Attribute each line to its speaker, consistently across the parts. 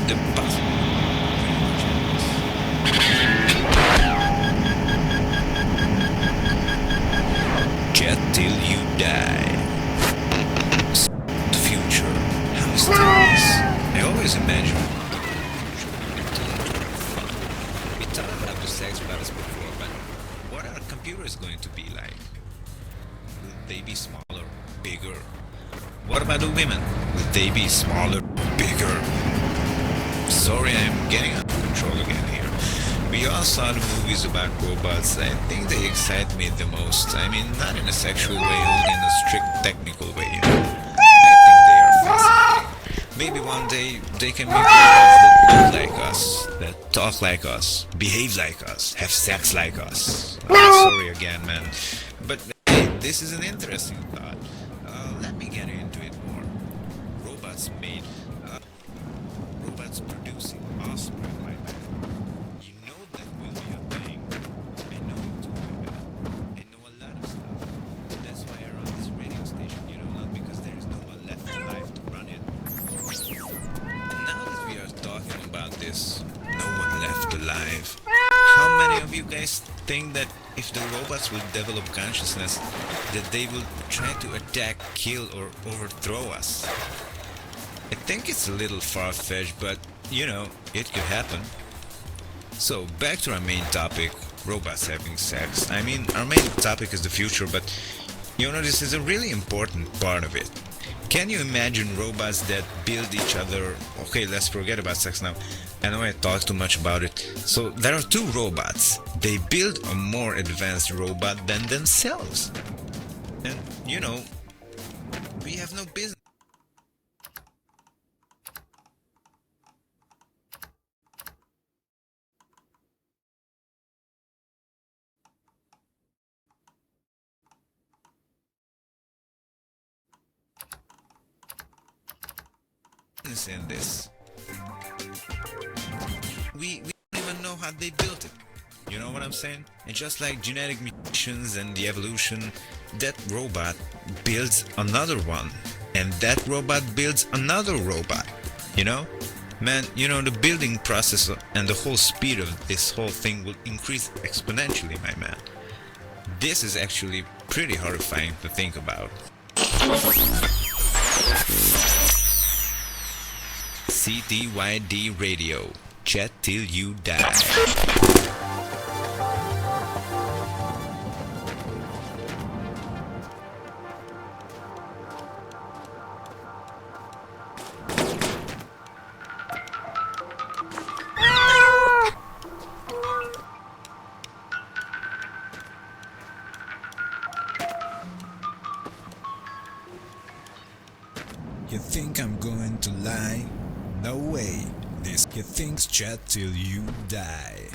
Speaker 1: the button. Jet till you die. The future. How mysterious. I always imagine. We thought about the sex battles before, but what are computers going to be like? Will they be smaller, bigger? What about the women? Will they be smaller, bigger? Sorry, I'm getting out of control again here. We all saw the movies about robots. I think they excite me the most. I mean, not in a sexual way, only in a strict technical way. I think they are fascinating. Maybe one day they can make robots that look like us, that talk like us, behave like us, have sex like us. Sorry again, man. But hey, this is an interesting thought. Let me get into it more. Robots made, robots producing offspring like that. You know that will be a thing. I know it too, my man. I know a lot of stuff. That's why I run this radio station, you know, not because there is no one left alive to run it. And now that we are talking about this, no one left alive. How many of you guys think that if the robots will develop consciousness, that they will try to attack, kill, or overthrow us? I think it's a little far-fetched, but, you know, it could happen. So, back to our main topic, robots having sex. I mean, our main topic is the future, but, you know, this is a really important part of it. Can you imagine robots that build each other? Okay, let's forget about sex now. I know I talked too much about it. So there are two robots. They build a more advanced robot than themselves. And, you know, we have no business in this. We don't even know how they built it. You know what I'm saying? And just like genetic mutations and the evolution, that robot builds another one. And that robot builds another robot. You know? Man, you know, the building process and the whole speed of this whole thing will increase exponentially, my man. This is actually pretty horrifying to think about. CTYD Radio. Chat till you die. You think I'm going to lie? No way. This kid thinks chat till you die.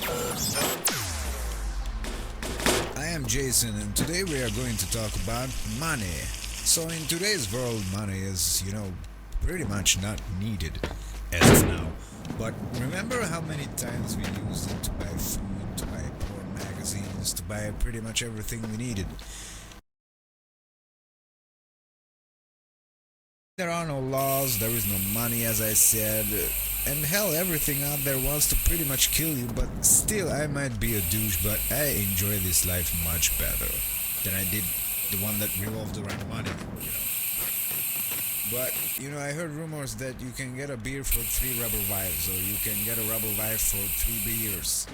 Speaker 1: I am Jason and today we are going to talk about money. So in today's world, money is, you know, pretty much not needed as of now. But remember how many times we used it to buy food, to buy porn magazines, to buy pretty much everything we needed. There are no laws, there is no money as I said, and hell, everything out there wants to pretty much kill you, but still I might be a douche, but I enjoy this life much better than I did the one that revolved around money, you know. But, you know, I heard rumors that you can get a beer for 3 rubber wives, or you can get a rubber wife for 3 beers.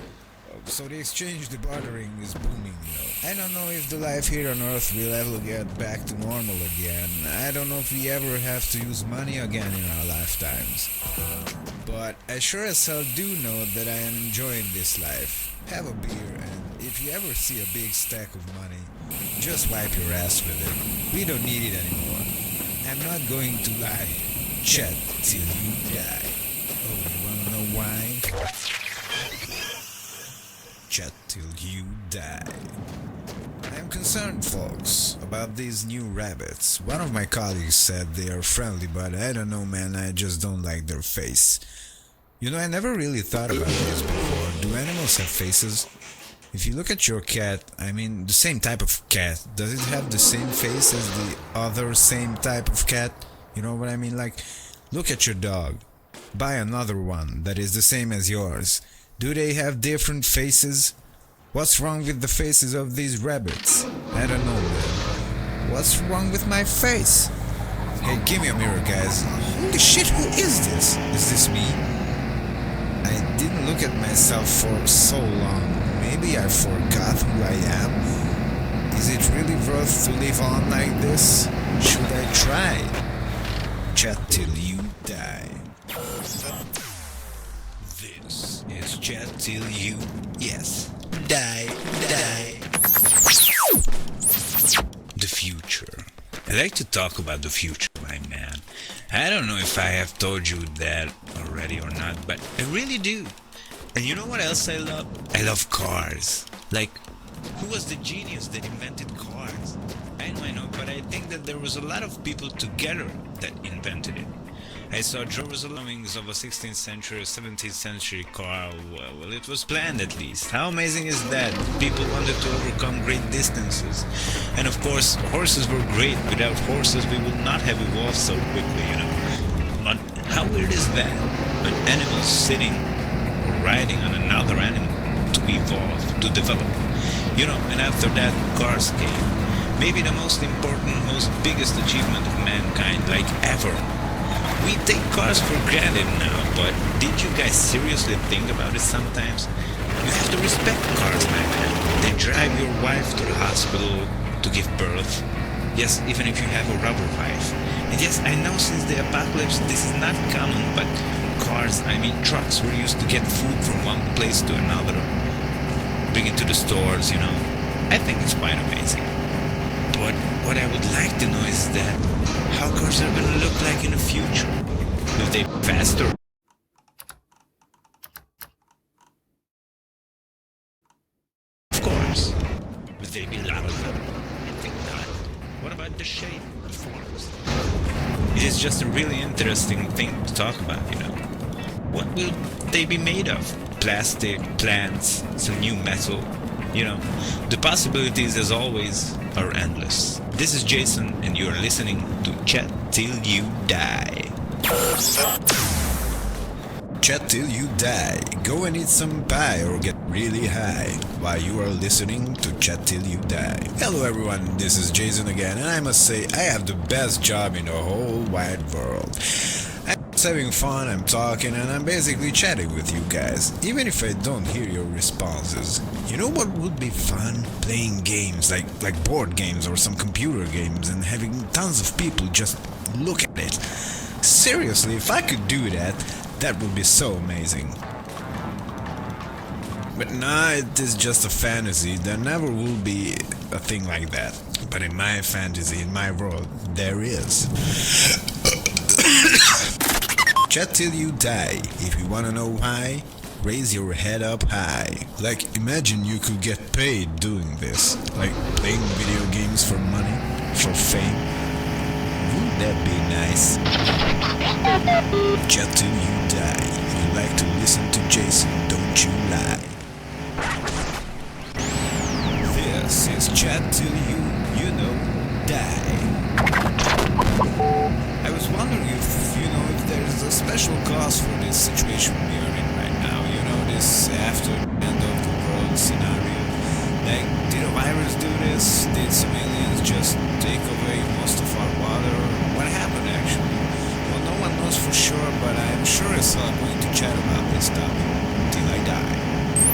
Speaker 1: So the exchange, the bartering is booming, you know. I don't know if the life here on Earth will ever get back to normal again. I don't know if we ever have to use money again in our lifetimes. But I sure as hell do know that I am enjoying this life. Have a beer, and if you ever see a big stack of money, just wipe your ass with it. We don't need it anymore. I'm not going to lie. Chat till you die. Oh, you wanna know why? Chat till you die. I'm concerned, folks, about these new rabbits. One of my colleagues said they are friendly, but I don't know, man, I just don't like their face. You know, I never really thought about this before. Do animals have faces? If you look at your cat, I mean, the same type of cat, does it have the same face as the other same type of cat? You know what I mean? Like, look at your dog.
Speaker 2: buy another one that is the same as yours. Do they have different faces? What's wrong with the faces of these rabbits? I don't know, man. What's wrong with my face? Hey, give me a mirror, guys. Holy shit, who is this? Is this me? I didn't look at myself for so long. Maybe I forgot who I am. Is it really worth to live on like this? Should I try? Chat till you die. This is chat till you, yes, die. The future. I like to talk about the future, my man. I don't know if I have told you that already or not, but I really do. And you know what else I love? I love cars. Like, who was the genius that invented cars? I know, but I think that there was a lot of people together that invented it. I saw drawings of a 16th century, 17th century car. Well, it was planned at least. How amazing is that? People wanted to overcome great distances. And of course, horses were great. Without horses, we would not have evolved so quickly, you know. But how weird is that? An animal sitting or riding on another animal to evolve, to develop. You know, and after that, cars came. Maybe the most important, most biggest achievement of mankind, like ever. We take cars for granted now, but did you guys seriously think about it sometimes? You have to respect cars, my man. They drive your wife to the hospital to give birth. Yes, even if you have a rubber wife. And yes, I know since the apocalypse this is not common, but cars, I mean trucks, were used to get food from one place to another. Bring it to the stores, you know. I think it's quite amazing. But what I would like to know is that how cars are gonna look like in the future. Will they be faster? Of course. Will they be louder? I think not. What about the shape, the forms? It is just a really interesting thing to talk about, you know. What will they be made of? Plastic, plants, some new metal? You know, the possibilities, as always, are endless. This is Jason, and you're listening to Chat Till You Die. Chat till you die. Go and eat some pie or get really high while you are listening to Chat Till You Die. Hello everyone, this is Jason again, and I must say I have the best job in the whole wide world. I'm just having fun, I'm talking, and I'm basically chatting with you guys, even if I don't hear your responses. You know what would be fun? Playing games, like board games or some computer games, and having tons of people just look at it. Seriously, if I could do that, that would be so amazing. But nah, it is just a fantasy. There never will be a thing like that. But in my fantasy, in my world, there is. Chat till you die. If you wanna know why, raise your head up high. Like, imagine you could get paid doing this. Like, playing video games for money, for fame. Wouldn't that be nice? Chat till you die. If you like to listen to Jason, don't you lie. This is Chat till you know, die. I was wondering if there's a special cause for this situation we are in right now. You know, this after end of the world scenario. Like, did a virus do this? Did some aliens just take away most of our water? What happened actually? Well, no one knows for sure, but I'm sure as hell going to chat about this topic till I die.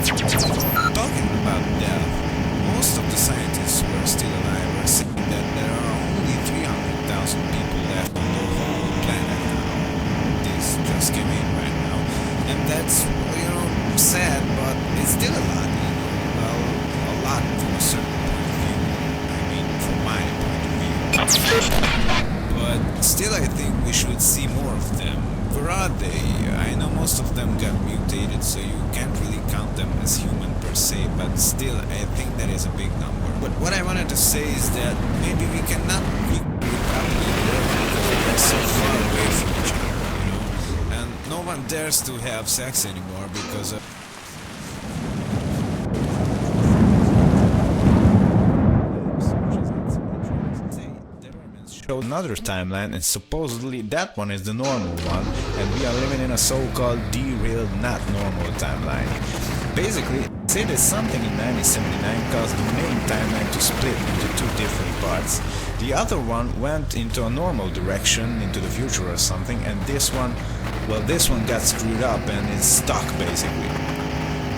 Speaker 2: Talking about death, most of the scientists who are still alive are saying that there are only 300,000 people left on the whole planet now. This just came in right now. And that's, you know, sad, but it's still a lot, you know. Well, a lot from a certain point of view. I mean, from my point of view. But still, I think we should see more of them. Where are they? I know most of them got mutated, so you can't really count them as human per se, but still, I think that is a big number. But what I wanted to say is that maybe we cannot probably live because we're so far away from each other, you know? And no one dares to have sex anymore because of showed another timeline, and supposedly that one is the normal one, and we are living in a so-called derailed, not normal timeline. Basically, it said that something in 1979 caused the main timeline to split into two different parts. The other one went into a normal direction, into the future or something, and this one got screwed up and is stuck basically.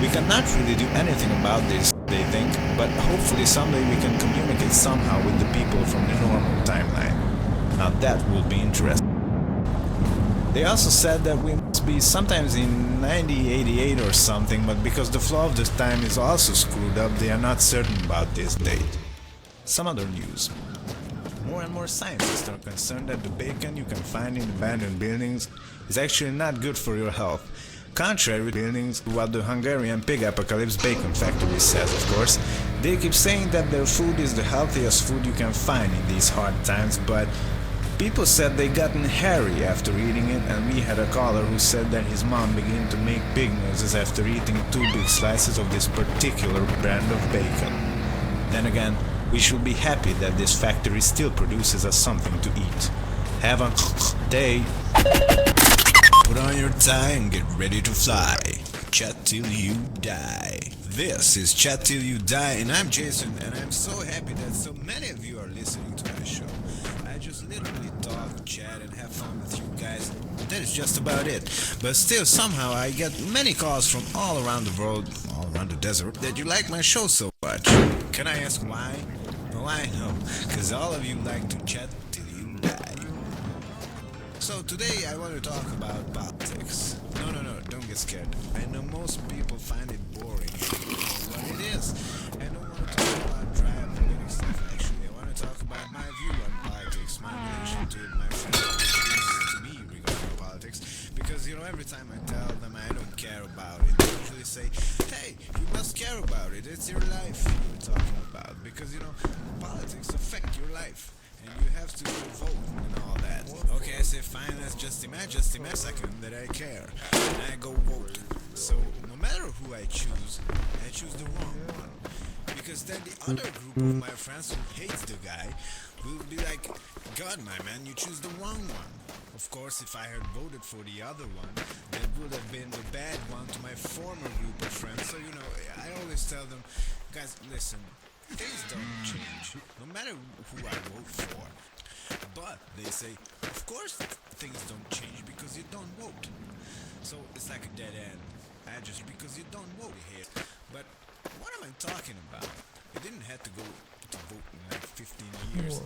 Speaker 2: We cannot really do anything about this, they think, but hopefully someday we can communicate somehow with the people from the normal timeline. Now that would be interesting. They also said that we must be sometimes in 9088 or something, but because the flow of the time is also screwed up, they are not certain about this date. Some other news. More and more scientists are concerned that the bacon you can find in abandoned buildings is actually not good for your health. Contrary to buildings, what the Hungarian Pig Apocalypse Bacon Factory says, of course. They keep saying that their food is the healthiest food you can find in these hard times, but people said they gotten hairy after eating it, and we had a caller who said that his mom began to make big noises after eating 2 big slices of this particular brand of bacon. Then again, we should be happy that this factory still produces us something to eat. Have a day. Put on your tie and get ready to fly. Chat till you die. This is Chat Till You Die, and I'm Jason, and I'm so happy that so many of you are listening to my show. I just literally talk, chat, and have fun with you guys. That is just about it. But still, somehow, I get many calls from all around the world, all around the desert, that you like my show so much. Can I ask why? Well, I know, because all of you like to chat till you die. So today I want to talk about politics. No, don't get scared. I know most people find it boring. You know what it is. I don't want to talk about dry political stuff, actually. I want to talk about my view on politics, my relation to it, my friends' to me regarding politics. Because, every time I tell them I don't care about it, they usually say, hey, you must care about it. It's your life you're talking about. Because, politics affect your life. And you have to vote and all that. Okay, I say fine, let's just imagine a second that I care. And I go vote. So, no matter who I choose the wrong one. Because then the other group of my friends who hates the guy will be like, God, my man, you choose the wrong one. Of course, if I had voted for the other one, that would have been the bad one to my former group of friends. So, I always tell them, guys, listen, things don't change, no matter who I vote for. But they say, of course things don't change because you don't vote. So it's like a dead end. Just because you don't vote here. But what am I talking about? You didn't have to go to vote in like 15 years.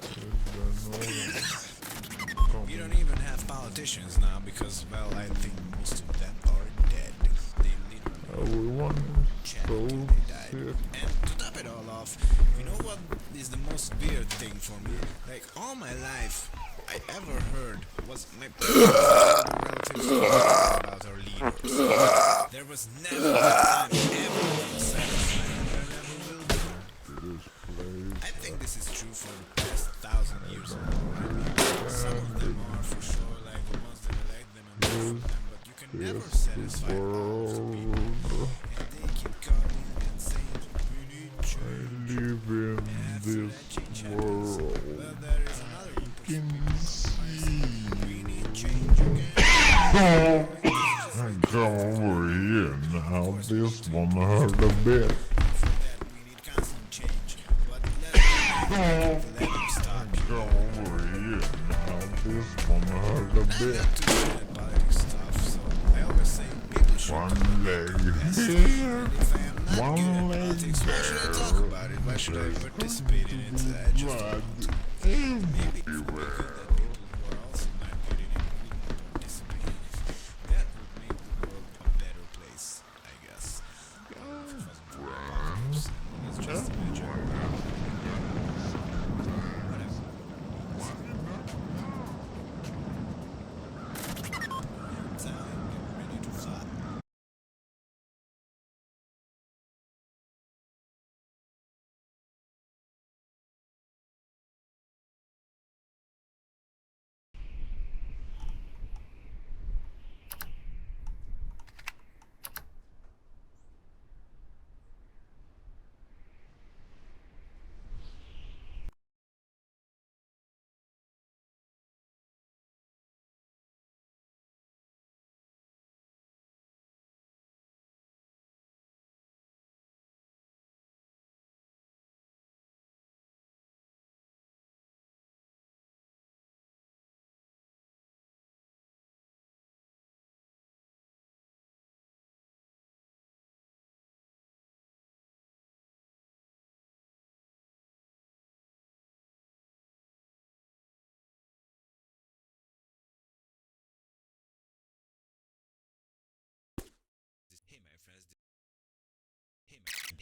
Speaker 2: We don't even have politicians now because, well, I think most of them are dead. They literally they died. And to top it all off, you know what is the most weird thing for me? Like, all my life, I ever heard was my relatives talking about our leaders. There was never a time ever being satisfied, and there never will be. I think this is true for the past 1,000 years. I mean, some of them are for sure, like the ones that elect them and vote for them, but you can never satisfy all of the people. And they keep coming and saying, we need change.
Speaker 3: Live in this world.
Speaker 2: Well, there is another group of people saying, we need change again.
Speaker 3: Come over here now, this one hurt a bit.
Speaker 2: For that, we need constant change. But let them stop.
Speaker 3: Come over here now, this one hurt a
Speaker 2: I'm
Speaker 3: bit.
Speaker 2: not too good at politics stuff, so I always say people should
Speaker 3: One leg here,
Speaker 2: if I am not
Speaker 3: one
Speaker 2: good at
Speaker 3: leg
Speaker 2: politics, why should I talk about it? Why should I participate in it? I just
Speaker 3: blood
Speaker 2: maybe it would be good
Speaker 3: everywhere.
Speaker 2: that people who are also not good in it wouldn't participate in it. That would make the world a better place, I guess. If it wasn't for politics. Let's just imagine.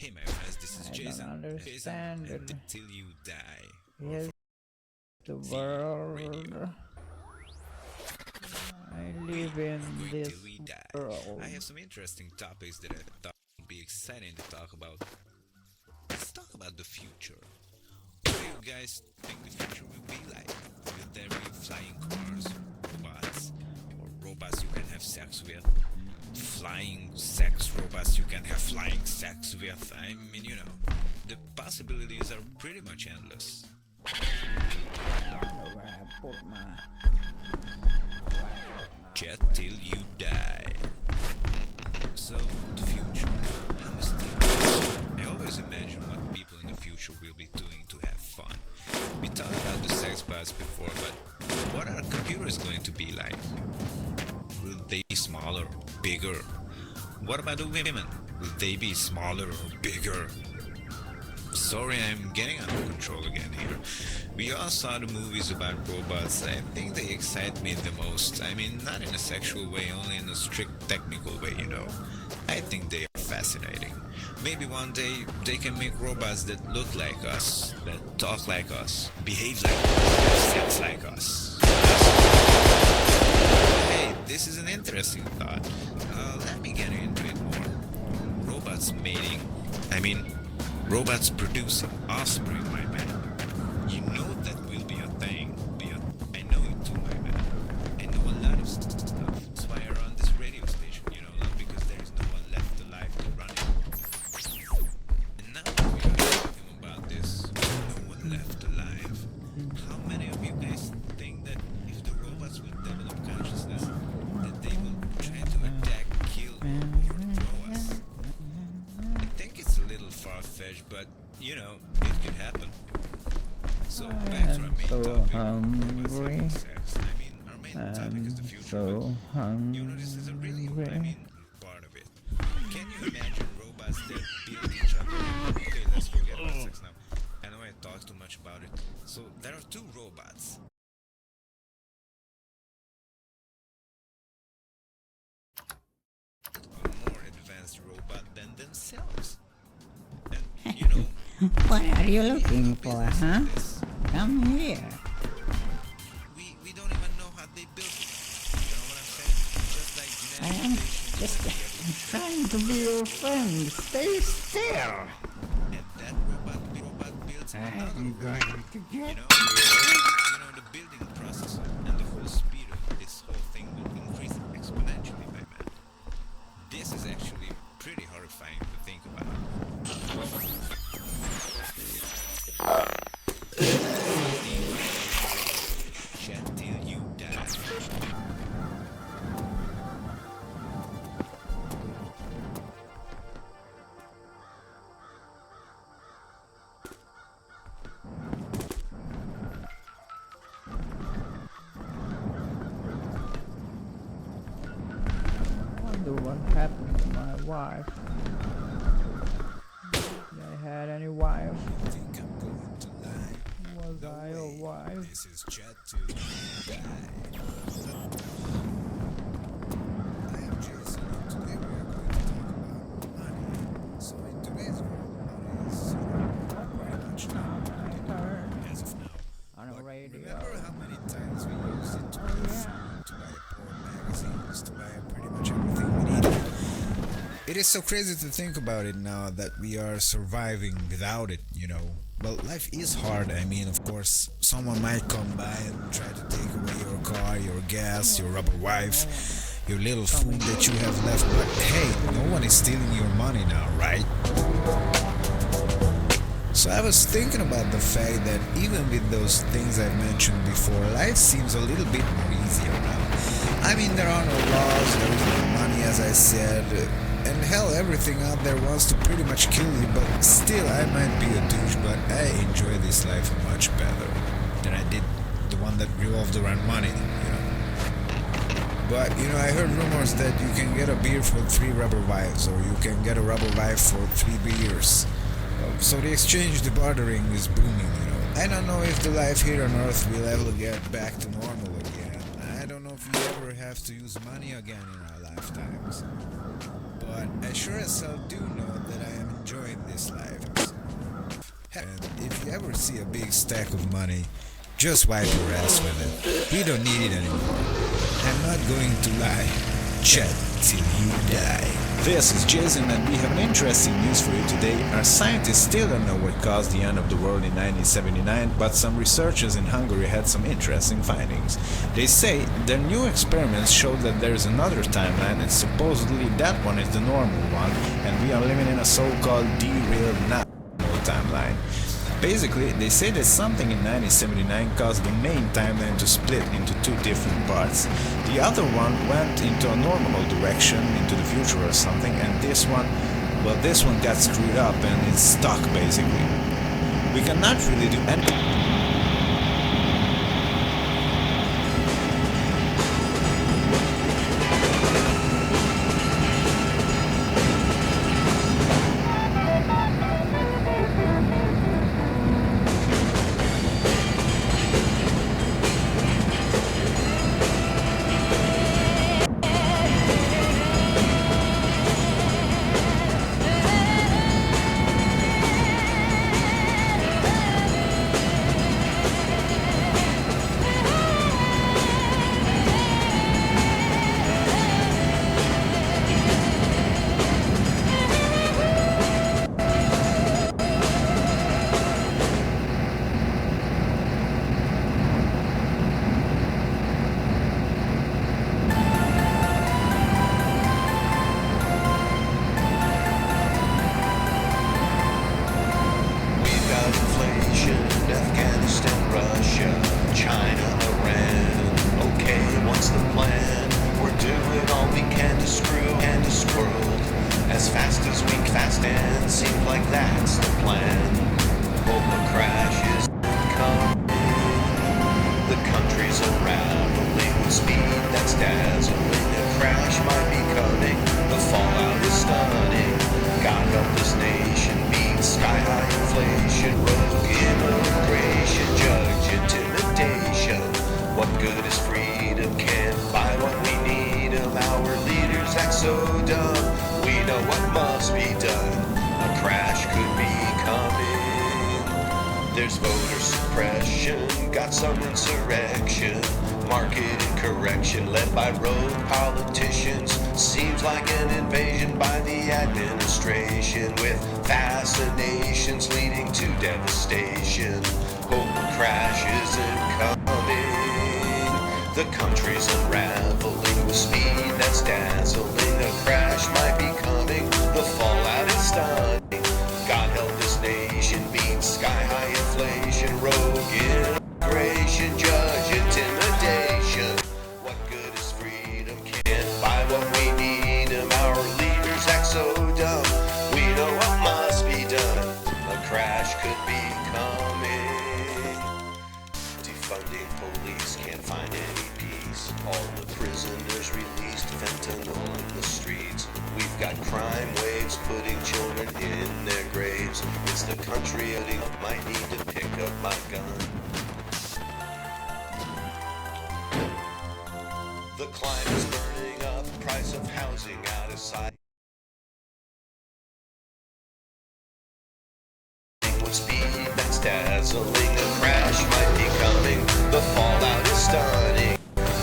Speaker 2: Hey my friends, this is
Speaker 4: I
Speaker 2: Jason.
Speaker 4: don't understand
Speaker 2: Jason,
Speaker 4: it.
Speaker 2: and till you die.
Speaker 4: Yes, the
Speaker 2: Radio.
Speaker 4: world. I live in
Speaker 2: Going
Speaker 4: this
Speaker 2: till we die.
Speaker 4: world.
Speaker 2: I have some interesting topics that I thought would be exciting to talk about. Let's talk about the future. What do you guys think the future will be like? Will there be flying cars, robots, or robots you can have sex with? Flying sex robots you can have flying sex with. I mean, the possibilities are pretty much endless.
Speaker 4: Where I put my
Speaker 2: Jet till you die. So, the future. I always imagine what people in the future will be doing to have fun. We talked about the sex bots before, but what are computers going to be like? Will they be smaller, bigger? What about the women? Will they be smaller or bigger? Sorry, I'm getting out of control again here. We all saw the movies about robots. I think they excite me the most. I mean, not in a sexual way, only in a strict technical way, I think they are fascinating. Maybe one day they can make robots that look like us, that talk like us, behave like us, have sex like us. Hey, this is an interesting thought. Let me get into it more. Robots mating. Robots producing offspring, my man. You know that will be a thing. I know it too, my man. I know a lot of stuff. That's why I run this radio station, not because there is no one left alive to run it. And now that we are talking about this, no one left alive. How many of you guys think that if the robots will develop consciousness, that they will try to attack, kill, or throw us? I think it's a little far-fetched, but, it could happen. So, back to our main
Speaker 4: so
Speaker 2: topic, robots
Speaker 4: hungry.
Speaker 2: having sex. Our main topic is the future,
Speaker 4: So
Speaker 2: but, this is a really,
Speaker 4: hungry.
Speaker 2: part of it. Can you imagine robots that build each other? Okay, let's forget about sex now. I know I talked too much about it. So, there are two robots. A more advanced robot than themselves. And,
Speaker 4: What are you looking for, huh?
Speaker 2: this.
Speaker 4: Come here.
Speaker 2: We don't even know how they built it. You know what I'm saying? Just like
Speaker 4: I am
Speaker 2: genetic
Speaker 4: just trying to be your friend. Stay still.
Speaker 2: and that robot builds another
Speaker 4: I'm
Speaker 2: robot.
Speaker 4: going to get
Speaker 2: The building process and the whole speed of this whole thing will increase exponentially, my man. This is actually pretty horrifying to think about. Chat till you die.
Speaker 4: wonder what happened to my wife. Did I had any wife?
Speaker 2: Think I'm going to lie.
Speaker 4: Was I a wife?
Speaker 2: This is chat till you die. I am Jason, and today we are going to talk about money. So in today's world, money is very much now as of now.
Speaker 4: On a
Speaker 2: But
Speaker 4: radio.
Speaker 2: remember how many times we used it to buy food, to buy porn magazines, to buy pretty much everything we needed. It is so crazy to think about it now that we are surviving without it, Well, life is hard. Of course, someone might come by and try to take away your car, your gas, your rubber wife, your little food that you have left. But hey, no one is stealing your money now, right? So I was thinking about the fact that even with those things I mentioned before, life seems a little bit more easier now. There are no laws, there is no money, as I said. And hell, everything out there wants to pretty much kill you, but still, I might be a douche, but I enjoy this life much better than I did the one that revolved around money, But, I heard rumors that you can get a beer for 3 rubber wives, or you can get a rubber wife for 3 beers. So the exchange, the bartering is booming, I don't know if the life here on Earth will ever get back to normal again. I don't know if we ever have to use money again in our lifetimes. But I sure as hell do know that I am enjoying this life. And if you ever see a big stack of money, just wipe your ass with it. We don't need it anymore. I'm not going to lie. Chat till you die. This is Jason and we have interesting news for you today. Our scientists still don't know what caused the end of the world in 1979, but some researchers in Hungary had some interesting findings. They say their new experiments show that there is another timeline and supposedly that one is the normal one and we are living in a so-called derailed not normal timeline. Basically, they say that something in 1979 caused the main timeline to split into two different parts. The other one went into a normal direction, into the future or something, and this one got screwed up and it's stuck basically. We cannot really do anything.
Speaker 5: Afghanistan, Russia, China, Iran. Okay, what's the plan? We're doing all we can to screw and this world as fast as we fast, and seems like that's the plan. Hope a crash is coming. The country's unraveling with speed that's dazzling. A crash might be coming. The fallout is stunning. God help this nation beat sky-high inflation, rogue immigration, judge intimidation. What good is freedom? Can't buy what we need. Our leaders act so dumb. We know what must be done. A crash could be coming. There's voter suppression, got some insurrection, market incorrection led by rogue politicians. Seems like an invasion by the administration, with fascinations leading to devastation. Hope a crash isn't coming. The country's unraveling with speed that's dazzling. A crash might be coming. The fallout is stunning. God help this nation beat sky-high inflation, rogue immigration, judge intimidation. What good is freedom? Can't buy what we need. Our leaders act so dumb. We know what must be done. A crash could be coming. Defunding police, can't find any peace. All the prisoners released, fentanyl in the streets. We've got crime waves putting children in their graves. It's the country I might need to pick up my gun. The climate's burning up, price of housing out of sight. With speed that's dazzling, a crash might be coming. The fallout is stunning.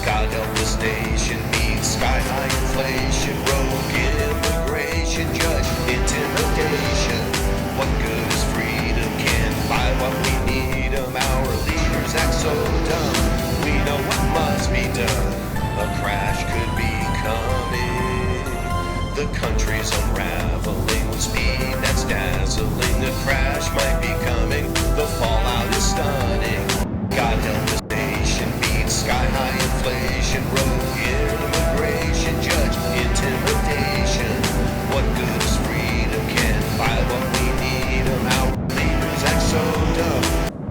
Speaker 5: God help this nation meet sky-high inflation, rogue immigration, judge intimidation. What good is freedom? Can't buy what we need. Our leaders act so dumb. We know what must be done. A crash could be coming. The country's unraveling with speed that's dazzling. A crash might be coming. The fallout is stunning. God help this nation beat sky-high inflation, rogue immigration, judge intimidation. What good is freedom? Can't buy what we need. Our leaders act so dumb.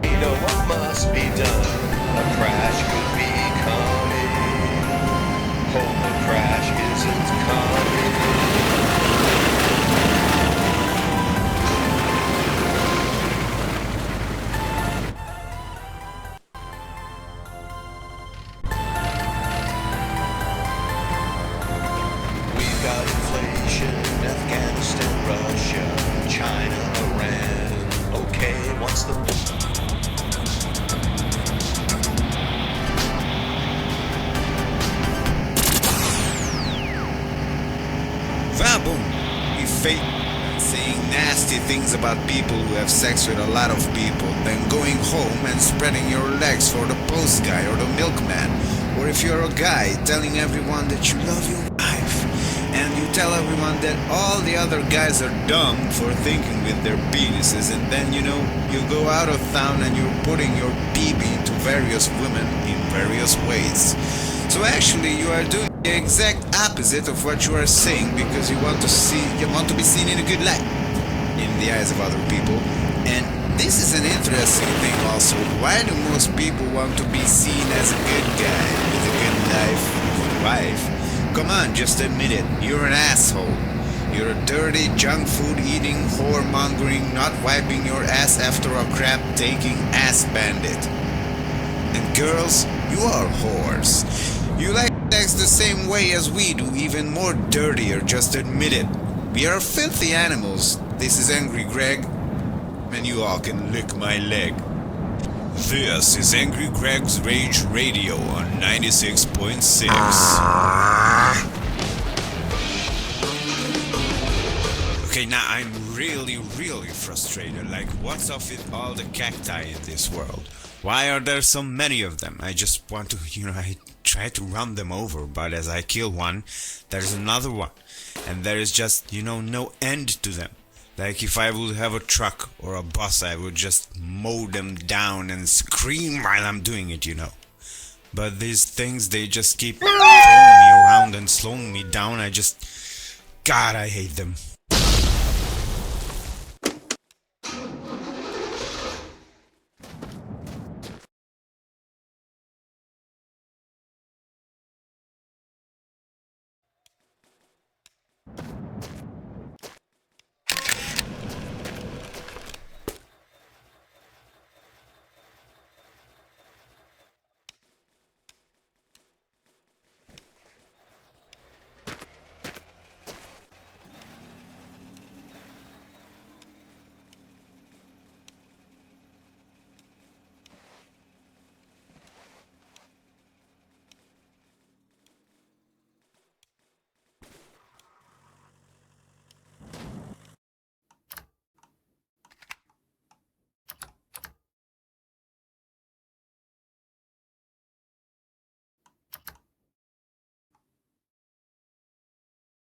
Speaker 5: We know what must be done. A crash could be coming. Hope a crash isn't coming. We've got inflation.
Speaker 2: Vaboom! We fake saying nasty things about people who have sex with a lot of people, then going home and spreading your legs for the post guy or the milkman. Or if you're a guy, telling everyone that you love your wife, and you tell everyone that all the other guys are dumb for thinking with their penises, and then you go out of town and you're putting your BB into various women in various ways. So actually you are doing the exact opposite of what you are saying, because you want to be seen in a good light in the eyes of other people. And this is an interesting thing also. Why do most people want to be seen as a good guy with a good wife? Come on, just admit it. You're an asshole. You're a dirty, junk food eating, whoremongering, not wiping your ass after a crap taking ass bandit. And girls, you are whores. You like sex the same way as we do, even more dirtier, just admit it. We are filthy animals. This is Angry Greg, and you all can lick my leg. This is Angry Greg's Rage Radio on 96.6. Okay, now I'm really frustrated. Like, what's up with all the cacti in this world? Why are there so many of them? I just want to, I try to run them over, but as I kill one, there's another one. And there is just, no end to them. Like if I would have a truck or a bus, I would just mow them down and scream while I'm doing it, But these things, they just keep throwing me around and slowing me down. God, I hate them.